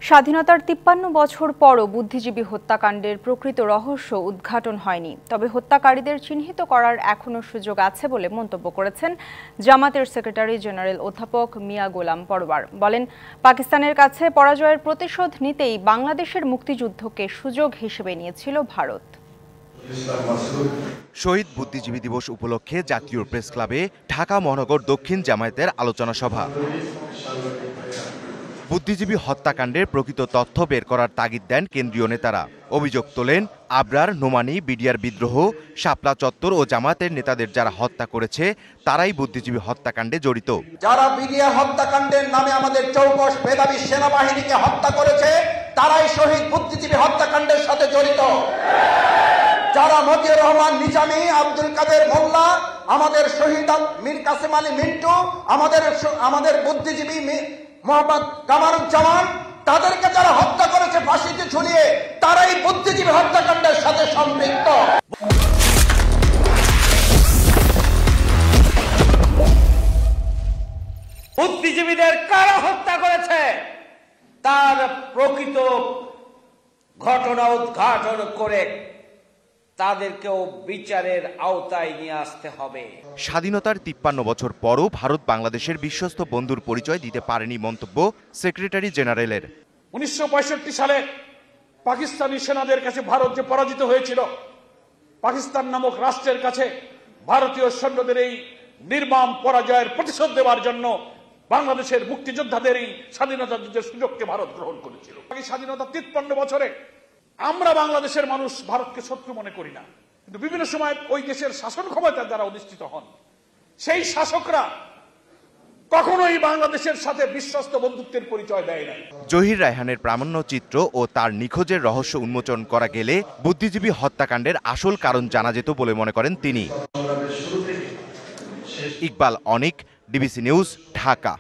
স্বাধীনতার ৫৩ বছর পরও বুদ্ধিজীবী হত্যাকাণ্ডের প্রকৃত রহস্য উদ্ঘাটন হয়নি। তবে হত্যাকারীদের চিহ্নিত করার এখনও সুযোগ আছে বলে মন্তব্য করেছেন জামাতের সেক্রেটারি জেনারেল অধ্যাপক মিয়া গোলাম পরওয়ার। বলেন, পাকিস্তানের কাছে পরাজয়ের প্রতিশোধ নিতেই বাংলাদেশের মুক্তিযুদ্ধকে সুযোগ হিসেবে নিয়েছিল ভারত। শহীদ বুদ্ধিজীবী দিবস উপলক্ষে জাতীয় প্রেস ক্লাবে ঢাকা মহানগর দক্ষিণ জামায়াতের আলোচনা সভা। বুদ্ধিজীবী হত্যাকাণ্ডের প্রকৃত তথ্য বের করার তাগিদ দেন কেন্দ্রীয় নেতারা। অভিযোগ তোলেন, আবরার, নোমানী, বিডিআর বিদ্রোহ, শাপলা চত্বর ও জামায়াতের নেতাদের যারা হত্যা করেছে তারাই বুদ্ধিজীবী হত্যাকাণ্ডে জড়িত। যারা বিডিআর হত্যাকাণ্ডের নামে আমাদের চৌকস মেধাবী সেনাবাহিনীকে হত্যা করেছে তারাই শহীদ বুদ্ধিজীবী হত্যাকাণ্ডের সাথে জড়িত। যারা মতিউর রহমান নিজামী, আব্দুল কাদের মোল্লা, আমাদের শহীদ মীর কাসেম আলী মিন্টু, আমাদের বুদ্ধিজীবী মোহাম্মদ কামারুজ্জামান, তাদেরকে যারা হত্যা করেছে ফাঁসিতে ঝুলিয়ে, তারাই বুদ্ধিজীবী হত্যাকাণ্ডের সাথে সম্পৃক্ত। বুদ্ধিজীবীদের কারা হত্যা করেছে তার প্রকৃত ঘটনা উদ্ঘাটন করে তাদেরকেও বিচারের আওতায় নিয়ে আসতে হবে। স্বাধীনতার ৫৩ বছর পরও ভারত বাংলাদেশের বিশ্বস্ত বন্ধুর পরিচয় দিতে পারেনি মন্তব্য সেক্রেটারি জেনারেলের। ১৯৬৫ সালে পাকিস্তানি সেনাদের কাছে ভারত যে পরাজিত হয়েছিল, পাকিস্তান নামক রাষ্ট্রের কাছে ভারতীয় সৈন্যদের এই নির্মম পরাজয়ের প্রতিশোধ দেওয়ার জন্য বাংলাদেশের মুক্তিযোদ্ধাদের এই স্বাধীনতা যুদ্ধের সুযোগকে ভারত গ্রহণ করেছিল। স্বাধীনতা ৫৩ বছরে আমরা বাংলাদেশের মানুষ ভারতকে শত্রু মনে করি না, কিন্তু বিভিন্ন সময় ওই দেশের শাসন ক্ষমতায় যারা অধিষ্ঠিত হন সেই শাসকরা কখনোই বাংলাদেশের সাথে বিশ্বস্ত বন্ধুত্বের পরিচয় দেয় নাই। জহির রায়হানের প্রামাণ্যচিত্র ও তার নিখোঁজের রহস্য উন্মোচন করা গেলে বুদ্ধিজীবী হত্যাকাণ্ডের আসল কারণ জানা যেত বলে মনে করেন তিনি। ইকবাল অনিক, ডিবিসি নিউজ, ঢাকা।